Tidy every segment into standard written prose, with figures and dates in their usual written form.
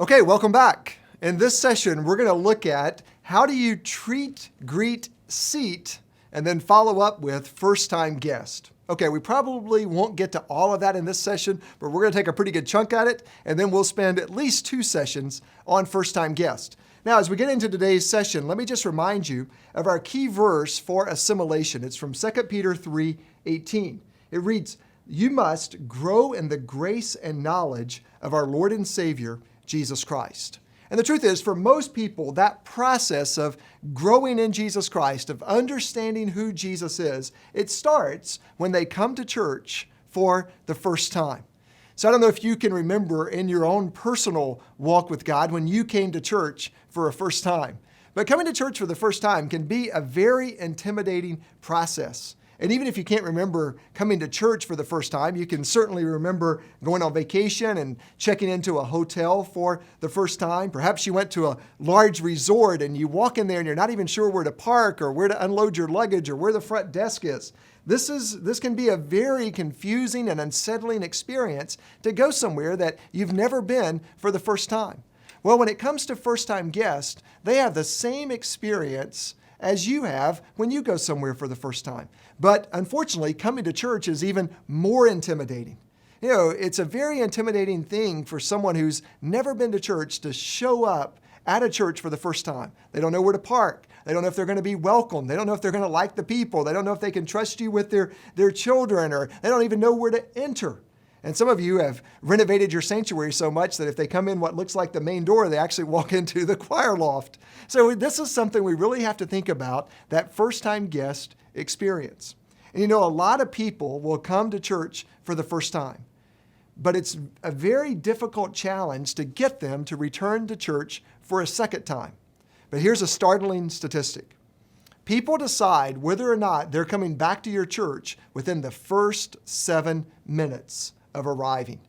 Okay, welcome back. In this session, we're going to look at how do you treat, greet, seat, and then follow up with first-time guest. Okay, we probably won't get to all of that in this session, but we're going to take a pretty good chunk at it, and then we'll spend at least 2 sessions on first-time guest. Now, as we get into today's session, let me just remind you of our key verse for assimilation. It's from 2 Peter 3:18. It reads, "You must grow in the grace and knowledge of our Lord and Savior, Jesus Christ." And the truth is, for most people, that process of growing in Jesus Christ, of understanding who Jesus is, it starts when they come to church for the first time. So I don't know if you can remember in your own personal walk with God when you came to church for a first time. But coming to church for the first time can be a very intimidating process. And even if you can't remember coming to church for the first time, you can certainly remember going on vacation and checking into a hotel for the first time. Perhaps you went to a large resort and you walk in there and you're not even sure where to park or where to unload your luggage or where the front desk is. This can be a very confusing and unsettling experience to go somewhere that you've never been for the first time. Well, when it comes to first-time guests, they have the same experience as you have when you go somewhere for the first time. But unfortunately, coming to church is even more intimidating. You know, it's a very intimidating thing for someone who's never been to church to show up at a church for the first time. They don't know where to park. They don't know if they're going to be welcomed. They don't know if they're going to like the people. They don't know if they can trust you with their children, or they don't even know where to enter. And some of you have renovated your sanctuary so much that if they come in what looks like the main door, they actually walk into the choir loft. So this is something we really have to think about, that first-time guest experience. And you know, a lot of people will come to church for the first time, but it's a very difficult challenge to get them to return to church for a second time. But here's a startling statistic. People decide whether or not they're coming back to your church within the first 7 minutes of arriving.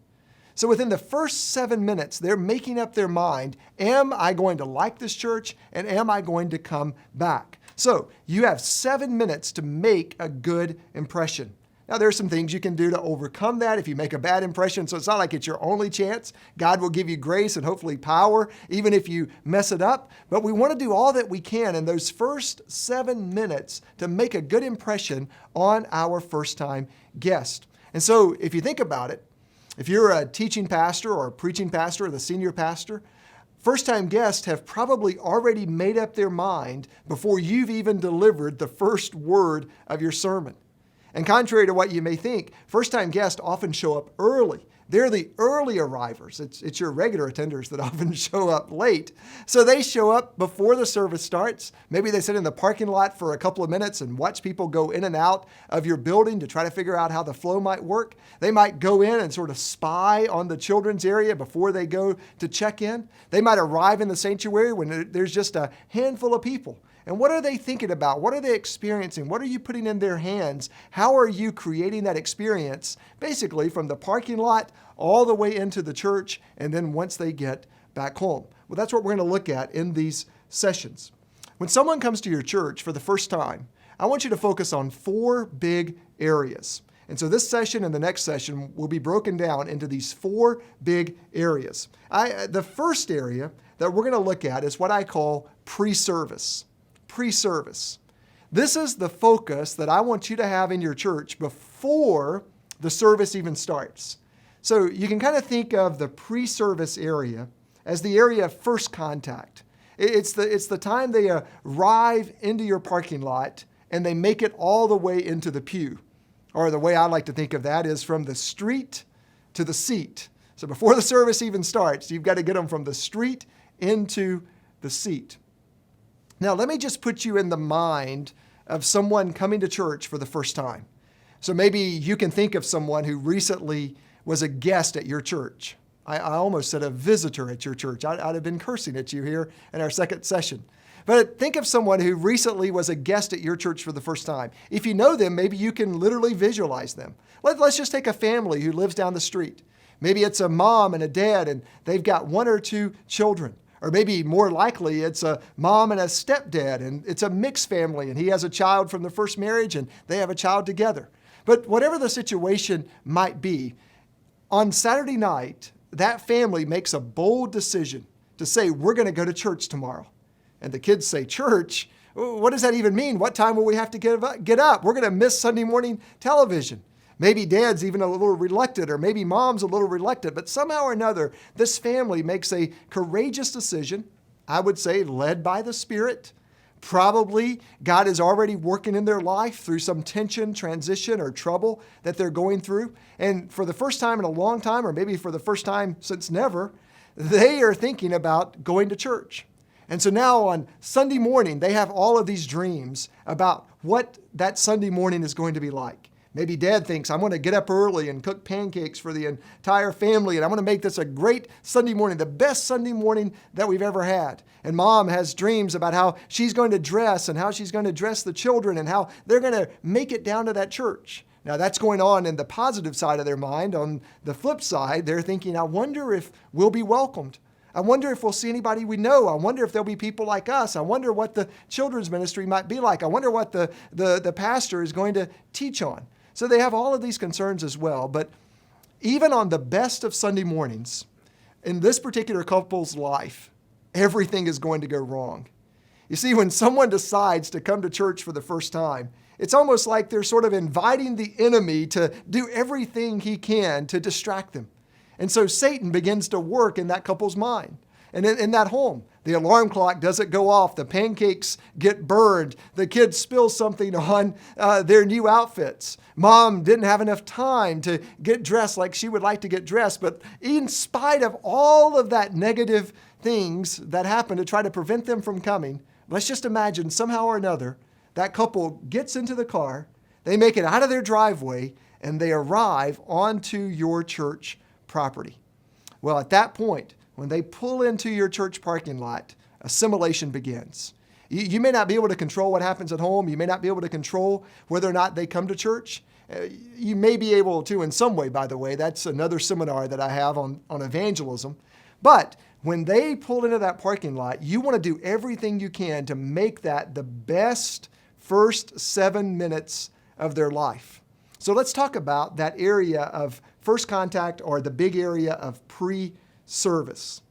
So within the first 7 minutes, they're making up their mind, am I going to like this church and am I going to come back? So you have 7 minutes to make a good impression. Now, there are some things you can do to overcome that if you make a bad impression, so it's not like it's your only chance. God will give you grace and hopefully power, even if you mess it up. But we want to do all that we can in those first 7 minutes to make a good impression on our first-time guest. And so if you think about it, if you're a teaching pastor or a preaching pastor or the senior pastor, first-time guests have probably already made up their mind before you've even delivered the first word of your sermon. And contrary to what you may think, first-time guests often show up early. They're the early arrivers. It's your regular attenders that often show up late. So they show up before the service starts. Maybe they sit in the parking lot for a couple of minutes and watch people go in and out of your building to try to figure out how the flow might work. They might go in and sort of spy on the children's area before they go to check in. They might arrive in the sanctuary when there's just a handful of people. And what are they thinking about? What are they experiencing? What are you putting in their hands? How are you creating that experience, basically from the parking lot all the way into the church, and then once they get back home? Well, that's what we're going to look at in these sessions. When someone comes to your church for the first time, I want you to focus on 4 big areas. And so this session and the next session will be broken down into these 4 big areas. The first area that we're going to look at is what I call pre-service. Pre-service. This is the focus that I want you to have in your church before the service even starts. So you can kind of think of the pre-service area as the area of first contact. It's the time they arrive into your parking lot and they make it all the way into the pew. Or the way I like to think of that is from the street to the seat. So before the service even starts, you've got to get them from the street into the seat. Now, let me just put you in the mind of someone coming to church for the first time. So maybe you can think of someone who recently was a guest at your church. I almost said a visitor at your church. I'd have been cursing at you here in our second session. But think of someone who recently was a guest at your church for the first time. If you know them, maybe you can literally visualize them. Let's just take a family who lives down the street. Maybe it's a mom and a dad, and they've got 1 or 2 children. Or maybe more likely, it's a mom and a stepdad, and it's a mixed family, and he has a child from the first marriage, and they have a child together. But whatever the situation might be, on Saturday night, that family makes a bold decision to say, we're going to go to church tomorrow. And the kids say, church? What does that even mean? What time will we have to get up? We're going to miss Sunday morning television. Maybe dad's even a little reluctant, or maybe mom's a little reluctant, but somehow or another, this family makes a courageous decision, I would say led by the Spirit. Probably God is already working in their life through some tension, transition, or trouble that they're going through. And for the first time in a long time, or maybe for the first time since never, they are thinking about going to church. And so now on Sunday morning, they have all of these dreams about what that Sunday morning is going to be like. Maybe dad thinks, I'm going to get up early and cook pancakes for the entire family, and I'm going to make this a great Sunday morning, the best Sunday morning that we've ever had. And mom has dreams about how she's going to dress and how she's going to dress the children and how they're going to make it down to that church. Now, that's going on in the positive side of their mind. On the flip side, they're thinking, I wonder if we'll be welcomed. I wonder if we'll see anybody we know. I wonder if there'll be people like us. I wonder what the children's ministry might be like. I wonder what the pastor is going to teach on. So they have all of these concerns as well. But even on the best of Sunday mornings, in this particular couple's life, everything is going to go wrong. You see, when someone decides to come to church for the first time, it's almost like they're sort of inviting the enemy to do everything he can to distract them. And so Satan begins to work in that couple's mind. And in that home, the alarm clock doesn't go off. The pancakes get burned. The kids spill something on their new outfits. Mom didn't have enough time to get dressed like she would like to get dressed. But in spite of all of that negative things that happen to try to prevent them from coming, let's just imagine somehow or another, that couple gets into the car, they make it out of their driveway, and they arrive onto your church property. Well, at that point, when they pull into your church parking lot, assimilation begins. You may not be able to control what happens at home. You may not be able to control whether or not they come to church. You may be able to in some way, by the way. That's another seminar that I have on evangelism. But when they pull into that parking lot, you want to do everything you can to make that the best first 7 minutes of their life. So let's talk about that area of first contact, or the big area of pre-service.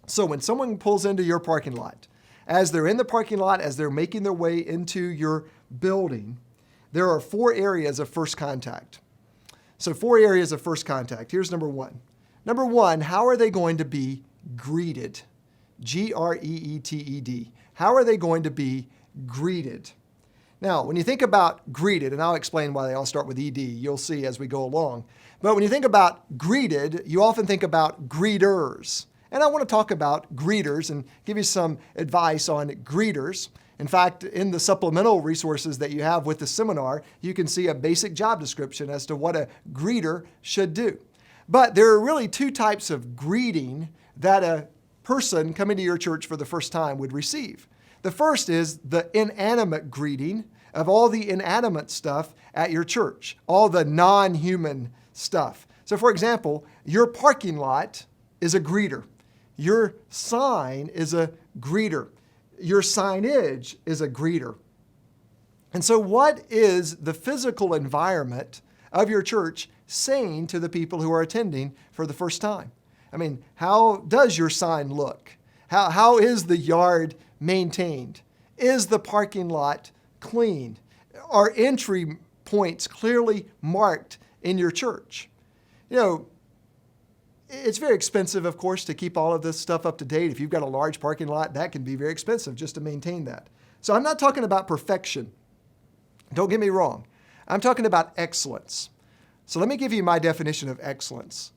So when someone pulls into your parking lot, as they're in the parking lot, as they're making their way into your building, there are 4 areas of first contact. So 4 areas of first contact. Here's number 1. Number 1, how are they going to be greeted? Greeted. How are they going to be greeted? Now, when you think about greeted, and I'll explain why they all start with ED, you'll see as we go along. But when you think about greeted, you often think about greeters. And I want to talk about greeters and give you some advice on greeters. In fact, in the supplemental resources that you have with the seminar, you can see a basic job description as to what a greeter should do. But there are really 2 types of greeting that a person coming to your church for the first time would receive. The first is the inanimate greeting of all the inanimate stuff at your church, all the non-human stuff. So for example, your parking lot is a greeter. Your sign is a greeter. Your signage is a greeter. And so what is the physical environment of your church saying to the people who are attending for the first time? I mean, how does your sign look? How is the yard maintained? Is the parking lot clean? Are entry points clearly marked in your church? You know, it's very expensive, of course, to keep all of this stuff up to date. If you've got a large parking lot, that can be very expensive just to maintain that. So I'm not talking about perfection. Don't get me wrong. I'm talking about excellence. So let me give you my definition of excellence.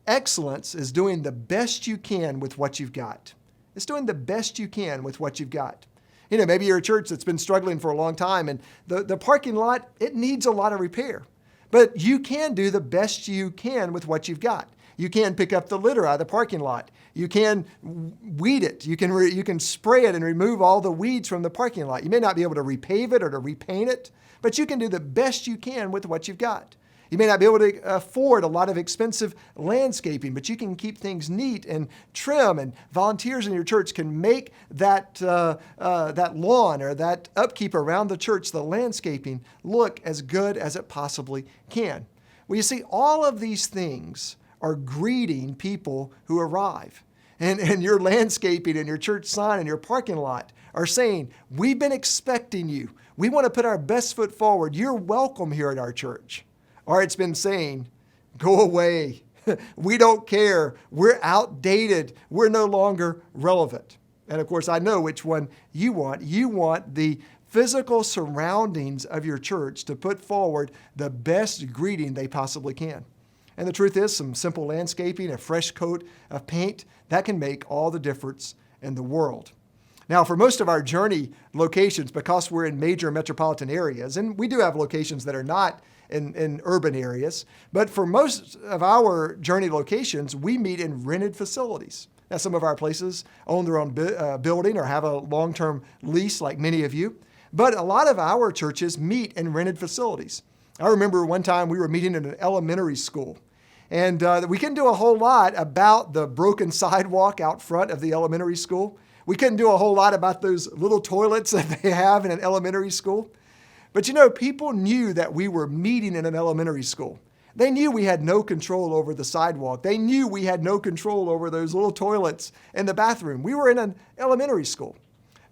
Excellence is doing the best you can with what you've got. It's doing the best you can with what you've got. You know, maybe you're a church that's been struggling for a long time, and the parking lot, it needs a lot of repair. But you can do the best you can with what you've got. You can pick up the litter out of the parking lot. You can weed it. You can spray it and remove all the weeds from the parking lot. You may not be able to repave it or to repaint it, but you can do the best you can with what you've got. You may not be able to afford a lot of expensive landscaping, but you can keep things neat and trim, and volunteers in your church can make that lawn or that upkeep around the church, the landscaping, look as good as it possibly can. Well, you see, all of these things are greeting people who arrive. And your landscaping and your church sign and your parking lot are saying, we've been expecting you. We want to put our best foot forward. You're welcome here at our church. Or it's been saying, go away. We don't care. We're outdated. We're no longer relevant. And of course, I know which one you want. You want the physical surroundings of your church to put forward the best greeting they possibly can. And the truth is, some simple landscaping, a fresh coat of paint, that can make all the difference in the world. Now, for most of our Journey locations, because we're in major metropolitan areas, and we do have locations that are not in urban areas, but for most of our Journey locations, we meet in rented facilities. Now, some of our places own their own building or have a long-term lease like many of you, but a lot of our churches meet in rented facilities. I remember one time we were meeting in an elementary school, and we couldn't do a whole lot about the broken sidewalk out front of the elementary school. We couldn't do a whole lot about those little toilets that they have in an elementary school. But people knew that we were meeting in an elementary school. They knew we had no control over the sidewalk. They knew we had no control over those little toilets in the bathroom. We were in an elementary school.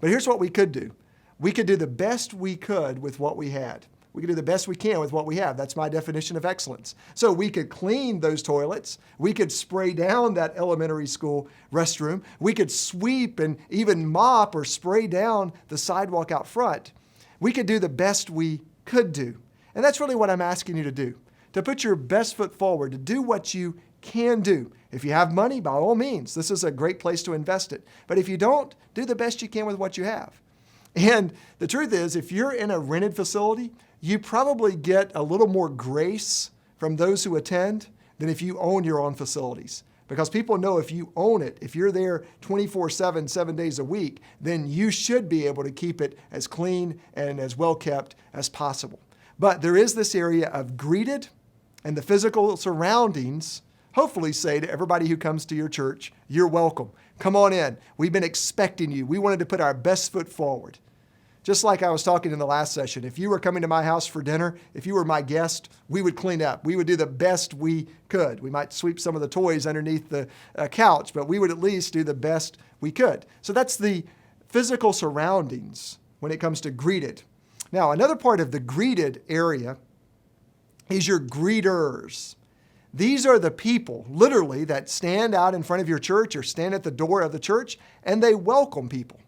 But here's what we could do. We could do the best we could with what we had. We could do the best we can with what we have. That's my definition of excellence. So we could clean those toilets. We could spray down that elementary school restroom. We could sweep and even mop or spray down the sidewalk out front. We could do the best we could do. And that's really what I'm asking you to do, to put your best foot forward, to do what you can do. If you have money, by all means, this is a great place to invest it. But if you don't, do the best you can with what you have. And the truth is, if you're in a rented facility, you probably get a little more grace from those who attend than if you own your own facilities. Because people know if you own it, if you're there 24/7, 7 days a week, then you should be able to keep it as clean and as well kept as possible. But there is this area of greeted, and the physical surroundings hopefully say to everybody who comes to your church, you're welcome. Come on in. We've been expecting you. We wanted to put our best foot forward. Just like I was talking in the last session, if you were coming to my house for dinner, if you were my guest, we would clean up. We would do the best we could. We might sweep some of the toys underneath the couch, but we would at least do the best we could. So that's the physical surroundings when it comes to greeted. Now, another part of the greeted area is your greeters. These are the people, literally, that stand out in front of your church or stand at the door of the church, and they welcome people.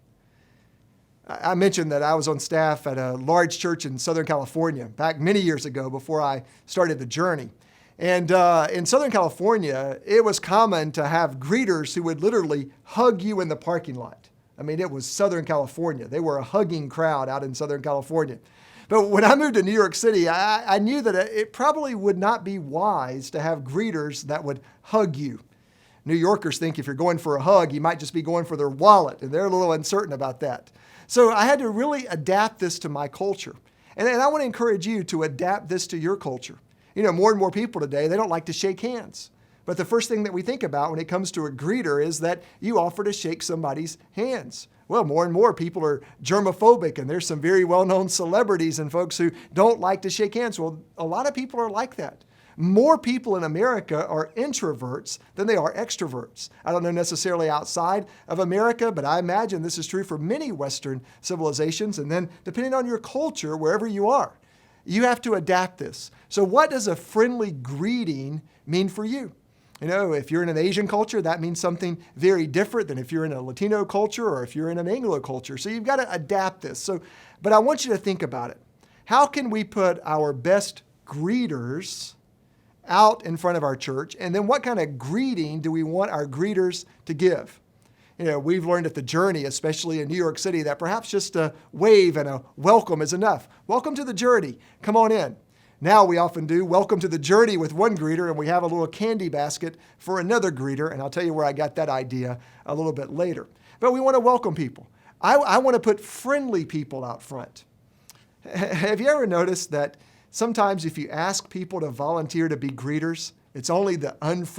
I mentioned that I was on staff at a large church in Southern California back many years ago before I started the Journey. And in Southern California, it was common to have greeters who would literally hug you in the parking lot. I mean, it was Southern California. They were a hugging crowd out in Southern California. But when I moved to New York City, I knew that it probably would not be wise to have greeters that would hug you. New Yorkers think if you're going for a hug, you might just be going for their wallet, and they're a little uncertain about that. So I had to really adapt this to my culture. And I want to encourage you to adapt this to your culture. More and more people today, they don't like to shake hands. But the first thing that we think about when it comes to a greeter is that you offer to shake somebody's hands. Well, more and more people are germophobic, and there's some very well-known celebrities and folks who don't like to shake hands. Well, a lot of people are like that. More people in America are introverts than they are extroverts. I don't know necessarily outside of America, but I imagine this is true for many Western civilizations. And then depending on your culture, wherever you are, you have to adapt this. So what does a friendly greeting mean for you? If you're in an Asian culture, that means something very different than if you're in a Latino culture or if you're in an Anglo culture. So you've got to adapt this. But I want you to think about it. How can we put our best greeters out in front of our church? And then what kind of greeting do we want our greeters to give? We've learned at the Journey, especially in New York City, that perhaps just a wave and a welcome is enough. Welcome to the Journey. Come on in. Now we often do welcome to the Journey with one greeter, and we have a little candy basket for another greeter. And I'll tell you where I got that idea a little bit later. But we want to welcome people. I want to put friendly people out front. Have you ever noticed that sometimes if you ask people to volunteer to be greeters, it's only the unfriendly